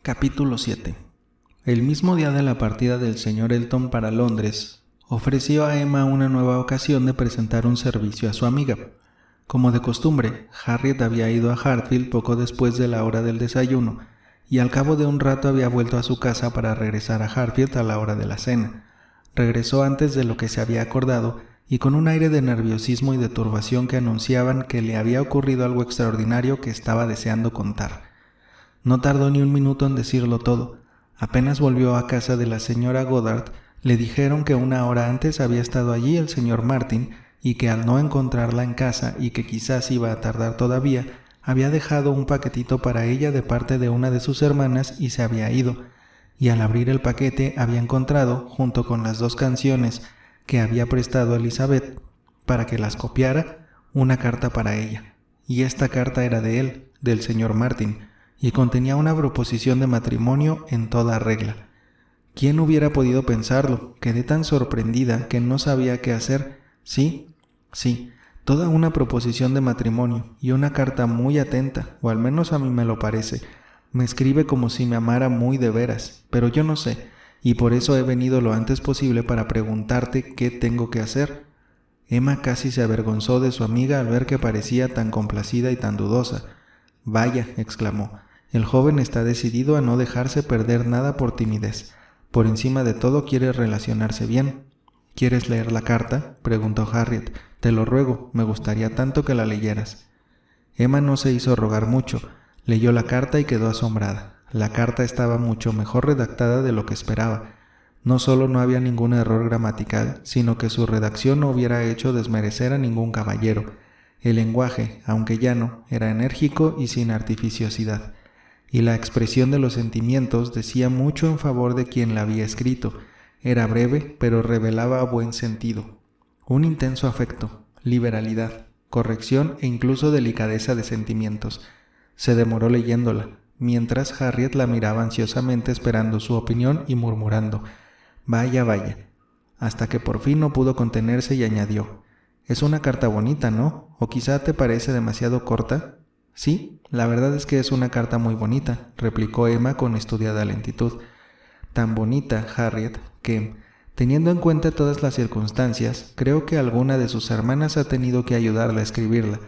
Capítulo 7. El mismo día de la partida del señor Elton para Londres, ofreció a Emma una nueva ocasión de presentar un servicio a su amiga. Como de costumbre, Harriet había ido a Hartfield poco después de la hora del desayuno, y al cabo de un rato había vuelto a su casa para regresar a Hartfield a la hora de la cena. Regresó antes de lo que se había acordado, y con un aire de nerviosismo y de turbación que anunciaban que le había ocurrido algo extraordinario que estaba deseando contar. No tardó ni un minuto en decirlo todo. Apenas volvió a casa de la señora Goddard, le dijeron que una hora antes había estado allí el señor Martin y que al no encontrarla en casa y que quizás iba a tardar todavía, había dejado un paquetito para ella de parte de una de sus hermanas y se había ido. Y al abrir el paquete había encontrado, junto con las 2 canciones que había prestado a Elizabeth para que las copiara, una carta para ella. Y esta carta era de él, del señor Martin, y contenía una proposición de matrimonio en toda regla. ¿Quién hubiera podido pensarlo? Quedé tan sorprendida que no sabía qué hacer. Sí, toda una proposición de matrimonio y una carta muy atenta, o al menos a mí me lo parece. Me escribe como si me amara muy de veras, pero yo no sé, y por eso he venido lo antes posible para preguntarte qué tengo que hacer. Emma casi se avergonzó de su amiga al ver que parecía tan complacida y tan dudosa. «Vaya», exclamó, «el joven está decidido a no dejarse perder nada por timidez. Por encima de todo quiere relacionarse bien». «¿Quieres leer la carta?», preguntó Harriet. «Te lo ruego, me gustaría tanto que la leyeras». Emma no se hizo rogar mucho. Leyó la carta y quedó asombrada. La carta estaba mucho mejor redactada de lo que esperaba. No solo no había ningún error gramatical, sino que su redacción no hubiera hecho desmerecer a ningún caballero. El lenguaje, aunque llano, era enérgico y sin artificiosidad, y la expresión de los sentimientos decía mucho en favor de quien la había escrito. Era breve, pero revelaba buen sentido, un intenso afecto, liberalidad, corrección e incluso delicadeza de sentimientos. Se demoró leyéndola, mientras Harriet la miraba ansiosamente esperando su opinión y murmurando, «Vaya, hasta que por fin no pudo contenerse y añadió, «Es una carta bonita, ¿no? ¿O quizá te parece demasiado corta?» «Sí, la verdad es que es una carta muy bonita», replicó Emma con estudiada lentitud. «Tan bonita, Harriet, que, teniendo en cuenta todas las circunstancias, creo que alguna de sus hermanas ha tenido que ayudarla a escribirla.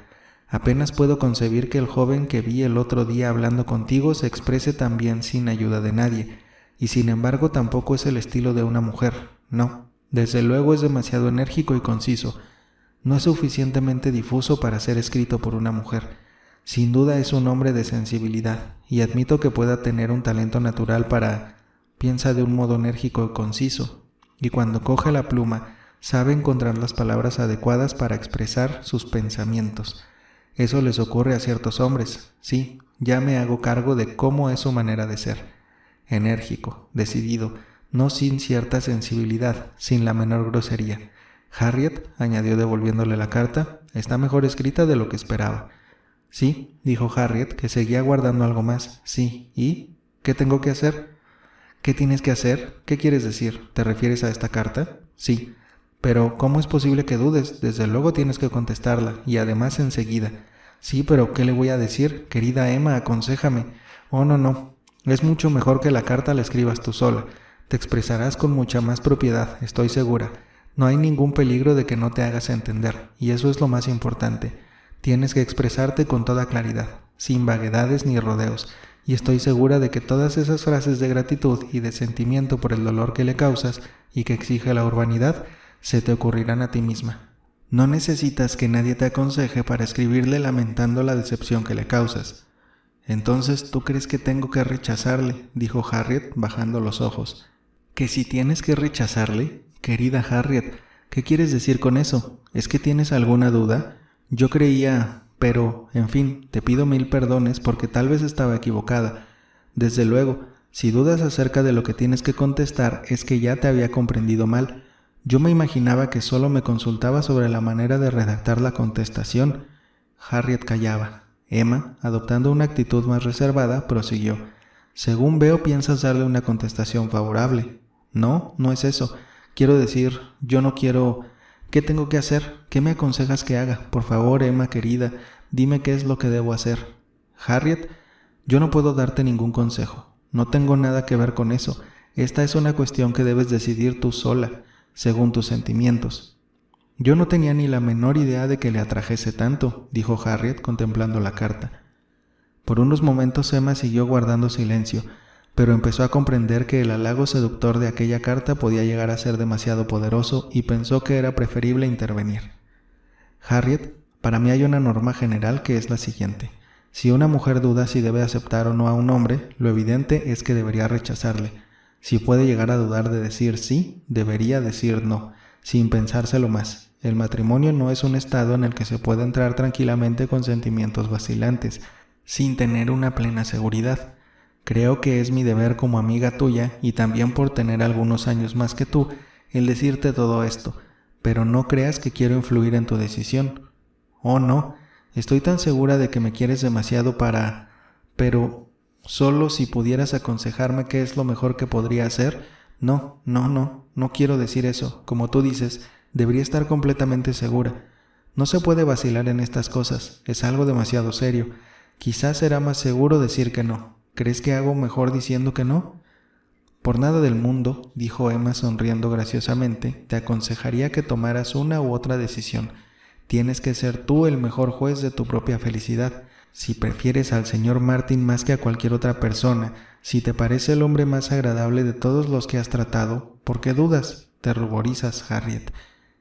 Apenas puedo concebir que el joven que vi el otro día hablando contigo se exprese tan bien sin ayuda de nadie, y sin embargo tampoco es el estilo de una mujer. No, desde luego es demasiado enérgico y conciso. No es suficientemente difuso para ser escrito por una mujer. Sin duda es un hombre de sensibilidad, y admito que pueda tener un talento natural para... Piensa de un modo enérgico y conciso, y cuando coge la pluma, sabe encontrar las palabras adecuadas para expresar sus pensamientos. Eso les ocurre a ciertos hombres. Sí, ya me hago cargo de cómo es su manera de ser. Enérgico, decidido, no sin cierta sensibilidad, sin la menor grosería. Harriet», añadió devolviéndole la carta, «está mejor escrita de lo que esperaba». «Sí», dijo Harriet, que seguía guardando algo más. «Sí, ¿y? ¿Qué tengo que hacer?» «¿Qué tienes que hacer? ¿Qué quieres decir? ¿Te refieres a esta carta?» «Sí». «Pero, ¿cómo es posible que dudes? Desde luego tienes que contestarla, y además enseguida». «Sí, pero ¿qué le voy a decir? Querida Emma, aconséjame». «Oh, no. Es mucho mejor que la carta la escribas tú sola. Te expresarás con mucha más propiedad, estoy segura. No hay ningún peligro de que no te hagas entender, y eso es lo más importante. Tienes que expresarte con toda claridad, sin vaguedades ni rodeos, y estoy segura de que todas esas frases de gratitud y de sentimiento por el dolor que le causas y que exige la urbanidad, se te ocurrirán a ti misma. No necesitas que nadie te aconseje para escribirle lamentando la decepción que le causas». «Entonces, ¿tú crees que tengo que rechazarle?», dijo Harriet, bajando los ojos. «¿Que si tienes que rechazarle? Querida Harriet, ¿qué quieres decir con eso? ¿Es que tienes alguna duda? Yo creía... Pero, en fin, te pido 1000 perdones porque tal vez estaba equivocada. Desde luego, si dudas acerca de lo que tienes que contestar es que ya te había comprendido mal. Yo me imaginaba que solo me consultaba sobre la manera de redactar la contestación». Harriet callaba. Emma, adoptando una actitud más reservada, prosiguió. «Según veo, piensas darle una contestación favorable». «No, no es eso. Quiero decir, yo no quiero... ¿Qué tengo que hacer? ¿Qué me aconsejas que haga? Por favor, Emma querida, dime qué es lo que debo hacer». «Harriet, yo no puedo darte ningún consejo. No tengo nada que ver con eso. Esta es una cuestión que debes decidir tú sola, según tus sentimientos. Yo no tenía ni la menor idea de que le atrajese tanto, dijo Harriet contemplando la carta. Por unos momentos Emma siguió guardando silencio, pero empezó a comprender que el halago seductor de aquella carta podía llegar a ser demasiado poderoso y pensó que era preferible intervenir. Harriet, para mí hay una norma general que es la siguiente. Si una mujer duda si debe aceptar o no a un hombre, lo evidente es que debería rechazarle. Si puede llegar a dudar de decir sí, debería decir no, sin pensárselo más. El matrimonio no es un estado en el que se puede entrar tranquilamente con sentimientos vacilantes, sin tener una plena seguridad. Creo que es mi deber como amiga tuya, y también por tener algunos años más que tú, el decirte todo esto, pero no creas que quiero influir en tu decisión. Oh, no, estoy tan segura de que me quieres demasiado para... Pero, solo si pudieras aconsejarme qué es lo mejor que podría hacer. No quiero decir eso. Como tú dices, debería estar completamente segura. No se puede vacilar en estas cosas, es algo demasiado serio. Quizás será más seguro decir que no. ¿Crees que hago mejor diciendo que no? Por nada del mundo, dijo Emma sonriendo graciosamente, te aconsejaría que tomaras una u otra decisión. Tienes que ser tú el mejor juez de tu propia felicidad. Si prefieres al señor Martin más que a cualquier otra persona, si te parece el hombre más agradable de todos los que has tratado, ¿por qué dudas? Te ruborizas, Harriet.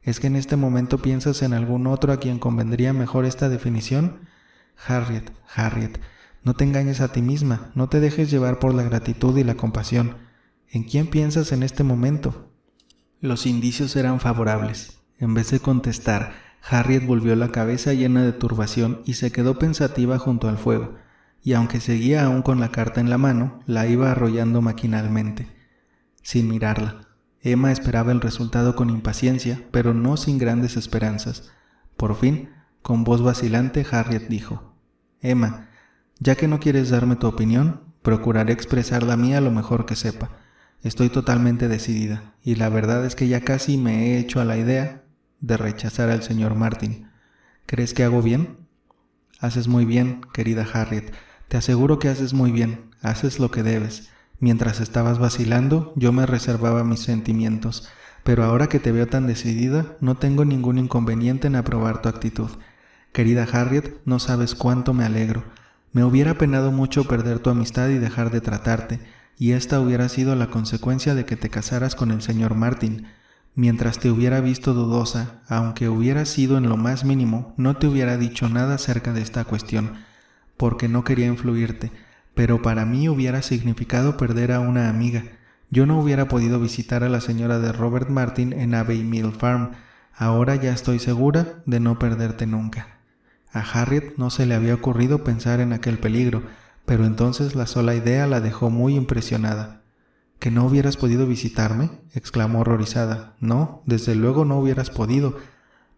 ¿Es que en este momento piensas en algún otro a quien convendría mejor esta definición? Harriet, no te engañes a ti misma, no te dejes llevar por la gratitud y la compasión. ¿En quién piensas en este momento? Los indicios eran favorables. En vez de contestar, Harriet volvió la cabeza llena de turbación y se quedó pensativa junto al fuego, y aunque seguía aún con la carta en la mano, la iba arrollando maquinalmente, sin mirarla. Emma esperaba el resultado con impaciencia, pero no sin grandes esperanzas. Por fin, con voz vacilante, Harriet dijo: Emma, ya que no quieres darme tu opinión, procuraré expresar la mía lo mejor que sepa. Estoy totalmente decidida, y la verdad es que ya casi me he hecho a la idea de rechazar al señor Martin. ¿Crees que hago bien? Haces muy bien, querida Harriet. Te aseguro que haces muy bien. Haces lo que debes. Mientras estabas vacilando, yo me reservaba mis sentimientos, pero ahora que te veo tan decidida, no tengo ningún inconveniente en aprobar tu actitud. Querida Harriet, no sabes cuánto me alegro. Me hubiera penado mucho perder tu amistad y dejar de tratarte, y esta hubiera sido la consecuencia de que te casaras con el señor Martin. Mientras te hubiera visto dudosa, aunque hubiera sido en lo más mínimo, no te hubiera dicho nada acerca de esta cuestión, porque no quería influirte, pero para mí hubiera significado perder a una amiga. Yo no hubiera podido visitar a la señora de Robert Martin en Abbey Mill Farm. Ahora ya estoy segura de no perderte nunca. A Harriet no se le había ocurrido pensar en aquel peligro, pero entonces la sola idea la dejó muy impresionada. ¿Que no hubieras podido visitarme?, exclamó horrorizada. No, desde luego no hubieras podido,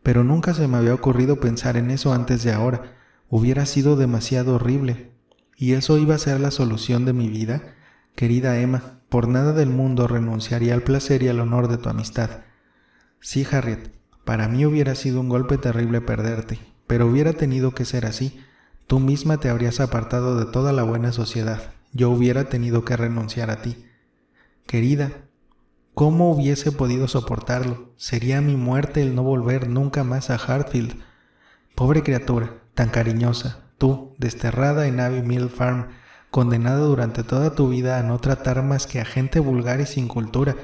pero nunca se me había ocurrido pensar en eso antes de ahora. Hubiera sido demasiado horrible. ¿Y eso iba a ser la solución de mi vida? Querida Emma, por nada del mundo renunciaría al placer y al honor de tu amistad. Sí, Harriet, para mí hubiera sido un golpe terrible perderte, pero hubiera tenido que ser así. Tú misma te habrías apartado de toda la buena sociedad. Yo hubiera tenido que renunciar a ti. Querida, ¿cómo hubiese podido soportarlo? Sería mi muerte el no volver nunca más a Hartfield. Pobre criatura, tan cariñosa, tú, desterrada en Abbey Mill Farm, condenada durante toda tu vida a no tratar más que a gente vulgar y sin cultura.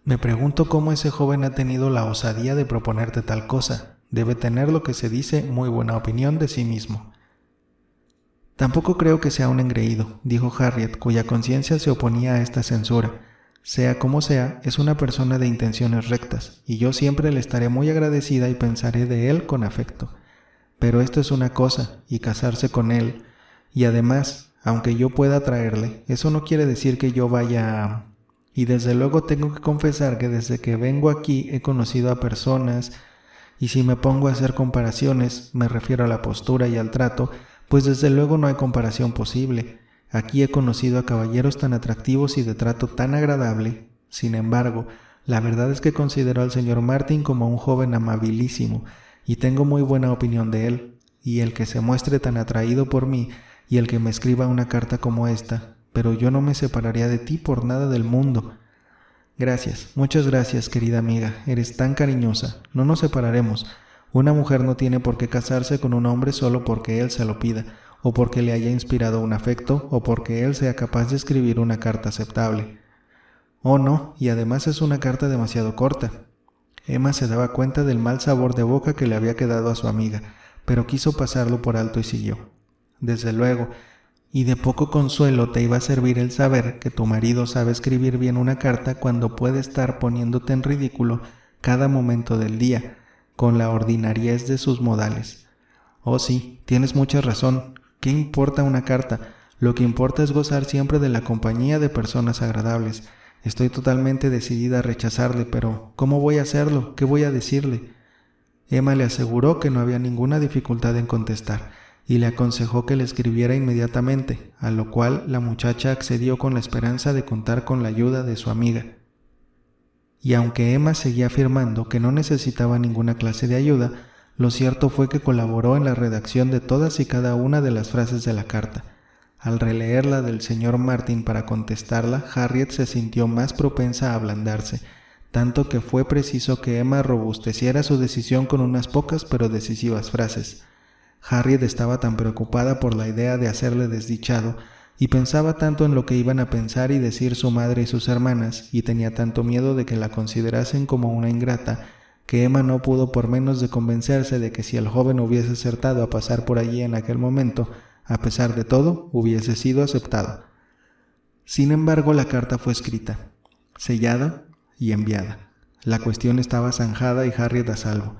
Me pregunto cómo ese joven ha tenido la osadía de proponerte tal cosa. Debe tener lo que se dice muy buena opinión de sí mismo. Tampoco creo que sea un engreído, dijo Harriet, cuya conciencia se oponía a esta censura. Sea como sea, es una persona de intenciones rectas, y yo siempre le estaré muy agradecida y pensaré de él con afecto. Pero esto es una cosa, y casarse con él, y además, aunque yo pueda atraerle, eso no quiere decir que yo vaya a... Y desde luego tengo que confesar que desde que vengo aquí he conocido a personas, y si me pongo a hacer comparaciones, me refiero a la postura y al trato, pues desde luego no hay comparación posible. Aquí he conocido a caballeros tan atractivos y de trato tan agradable. Sin embargo, la verdad es que considero al señor Martin como un joven amabilísimo, y tengo muy buena opinión de él, y el que se muestre tan atraído por mí, y el que me escriba una carta como esta, pero yo no me separaría de ti por nada del mundo. Gracias, muchas gracias, querida amiga, eres tan cariñosa. No nos separaremos. Una mujer no tiene por qué casarse con un hombre solo porque él se lo pida, o porque le haya inspirado un afecto, o porque él sea capaz de escribir una carta aceptable. Oh no, y además es una carta demasiado corta. Emma se daba cuenta del mal sabor de boca que le había quedado a su amiga, pero quiso pasarlo por alto y siguió. Desde luego, y de poco consuelo te iba a servir el saber que tu marido sabe escribir bien una carta cuando puede estar poniéndote en ridículo cada momento del día, con la ordinariez de sus modales. Oh sí, tienes mucha razón. ¿Qué importa una carta? Lo que importa es gozar siempre de la compañía de personas agradables. Estoy totalmente decidida a rechazarle, pero ¿cómo voy a hacerlo? ¿Qué voy a decirle? Emma le aseguró que no había ninguna dificultad en contestar, y le aconsejó que le escribiera inmediatamente, a lo cual la muchacha accedió con la esperanza de contar con la ayuda de su amiga. Y aunque Emma seguía afirmando que no necesitaba ninguna clase de ayuda, lo cierto fue que colaboró en la redacción de todas y cada una de las frases de la carta. Al releerla del señor Martin para contestarla, Harriet se sintió más propensa a ablandarse, tanto que fue preciso que Emma robusteciera su decisión con unas pocas pero decisivas frases. Harriet estaba tan preocupada por la idea de hacerle desdichado, y pensaba tanto en lo que iban a pensar y decir su madre y sus hermanas, y tenía tanto miedo de que la considerasen como una ingrata, que Emma no pudo por menos de convencerse de que si el joven hubiese acertado a pasar por allí en aquel momento, a pesar de todo, hubiese sido aceptado. Sin embargo, la carta fue escrita, sellada y enviada. La cuestión estaba zanjada y Harriet a salvo.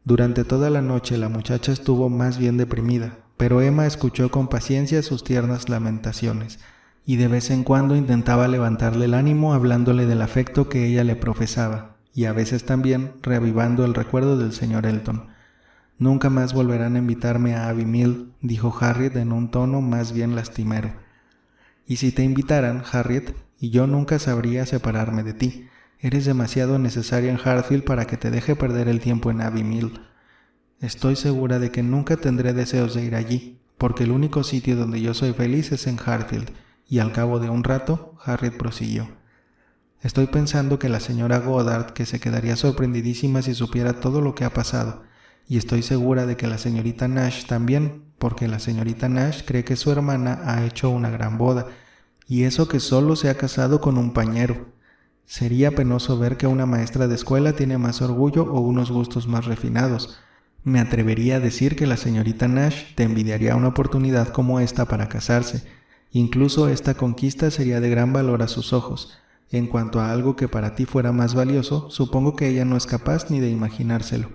Durante toda la noche la muchacha estuvo más bien deprimida, pero Emma escuchó con paciencia sus tiernas lamentaciones, y de vez en cuando intentaba levantarle el ánimo hablándole del afecto que ella le profesaba, y a veces también reavivando el recuerdo del señor Elton. «Nunca más volverán a invitarme a Abbey Mill», dijo Harriet en un tono más bien lastimero. «Y si te invitaran, Harriet, y yo nunca sabría separarme de ti. Eres demasiado necesaria en Hartfield para que te deje perder el tiempo en Abbey Mill. Estoy segura de que nunca tendré deseos de ir allí, porque el único sitio donde yo soy feliz es en Hartfield». Y al cabo de un rato, Harriet prosiguió. «Estoy pensando que la señora Goddard que se quedaría sorprendidísima si supiera todo lo que ha pasado, y estoy segura de que la señorita Nash también, porque la señorita Nash cree que su hermana ha hecho una gran boda, y eso que solo se ha casado con un pañero. Sería penoso ver que una maestra de escuela tiene más orgullo o unos gustos más refinados. Me atrevería a decir que la señorita Nash te envidiaría una oportunidad como esta para casarse. Incluso esta conquista sería de gran valor a sus ojos. En cuanto a algo que para ti fuera más valioso, supongo que ella no es capaz ni de imaginárselo.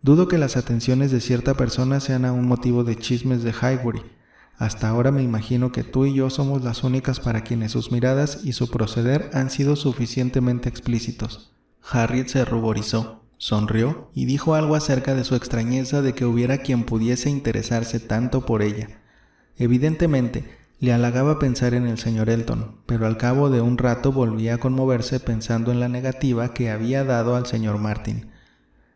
Dudo que las atenciones de cierta persona sean aún motivo de chismes de Highbury. Hasta ahora me imagino que tú y yo somos las únicas para quienes sus miradas y su proceder han sido suficientemente explícitos». Harriet se ruborizó, sonrió y dijo algo acerca de su extrañeza de que hubiera quien pudiese interesarse tanto por ella. Evidentemente, le halagaba pensar en el señor Elton, pero al cabo de un rato volvía a conmoverse pensando en la negativa que había dado al señor Martin.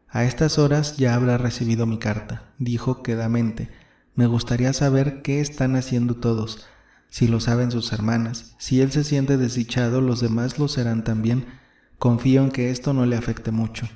«A estas horas ya habrá recibido mi carta», dijo quedamente. «Me gustaría saber qué están haciendo todos, si lo saben sus hermanas. Si él se siente desdichado, los demás lo serán también. Confío en que esto no le afecte mucho».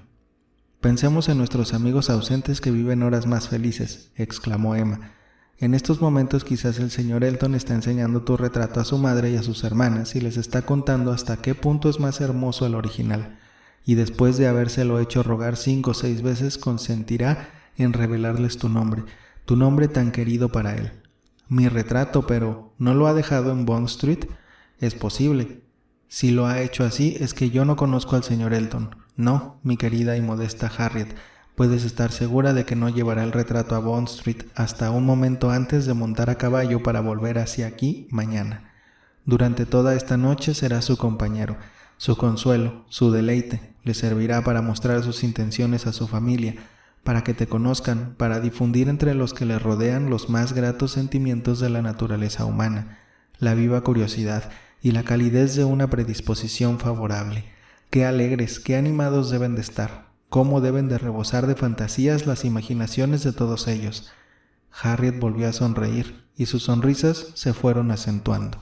«Pensemos en nuestros amigos ausentes que viven horas más felices», exclamó Emma. «En estos momentos quizás el señor Elton está enseñando tu retrato a su madre y a sus hermanas y les está contando hasta qué punto es más hermoso el original. Y después de habérselo hecho rogar 5 o 6 veces, consentirá en revelarles tu nombre tan querido para él. Mi retrato, pero ¿no lo ha dejado en Bond Street? Es posible. Si lo ha hecho así, es que yo no conozco al señor Elton. No, mi querida y modesta Harriet, puedes estar segura de que no llevará el retrato a Bond Street hasta un momento antes de montar a caballo para volver hacia aquí mañana. Durante toda esta noche será su compañero, su consuelo, su deleite. Le servirá para mostrar sus intenciones a su familia, para que te conozcan, para difundir entre los que le rodean los más gratos sentimientos de la naturaleza humana, la viva curiosidad y la calidez de una predisposición favorable. Qué alegres, qué animados deben de estar, cómo deben de rebosar de fantasías las imaginaciones de todos ellos. Harriet volvió a sonreír, y sus sonrisas se fueron acentuando.